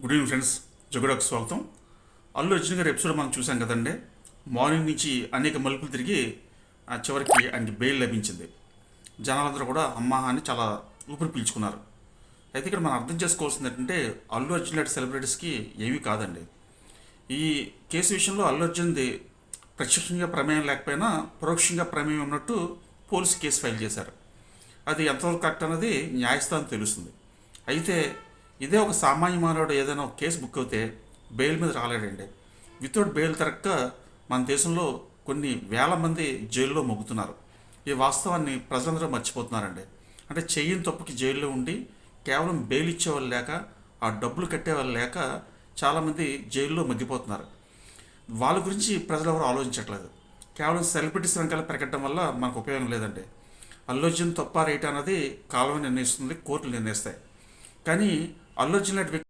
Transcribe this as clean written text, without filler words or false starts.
Good evening friends, జగుడకు స్వాగతం. అల్లు అర్జున్ గారి episode మనం చూసాం కదండి. మార్నింగ్ నుంచి అనేక మలుపులు తిరిగి చివరికి ఆయనకి బెయిల్ లభించింది. జనాలందరూ కూడా అమ్మా అని చాలా ఊపిరి పీల్చుకున్నారు. అయితే ఇక్కడ మనం అర్థం చేసుకోవాల్సింది ఏంటంటే అల్లు అర్జున్ లాంటి సెలబ్రిటీస్కి ఏమీ కాదండి. ఈ కేసు విషయంలో అల్లు అర్జున్ది ప్రత్యక్షంగా ప్రమేయం లేకపోయినా పరోక్షంగా ప్రమేయం ఉన్నట్టు పోలీసు కేసు ఫైల్ చేశారు. అది ఎంతవరకు కరెక్ట్ అన్నది న్యాయస్థానం తెలుస్తుంది. అయితే ఇదే ఒక సామాన్య మానవుడు ఏదైనా ఒక కేసు బుక్ అవుతే బెయిల్ మీద రాలేడండి. వితౌట్ బెయిల్ తిరక్క మన దేశంలో కొన్ని వేల మంది జైల్లో మొగ్గుతున్నారు. ఈ వాస్తవాన్ని ప్రజలందరూ మర్చిపోతున్నారండి. అంటే చెయ్యని తప్పుకి జైల్లో ఉండి కేవలం బెయిల్ ఇచ్చేవాళ్ళు లేక, ఆ డబ్బులు కట్టేవాళ్ళు లేక చాలామంది జైల్లో మగ్గిపోతున్నారు. వాళ్ళ గురించి ప్రజలు ఎవరు ఆలోచించట్లేదు. కేవలం సెలబ్రిటీస్ వెనకాల పెరగడం వల్ల మనకు ఉపయోగం లేదండి. అల్లు అర్జున్ తప్ప రైట్ అన్నది కాలం నిర్ణయిస్తుంది, కోర్టులు నిర్ణయిస్తాయి. కానీ అల్లు అర్జున్ లాంటి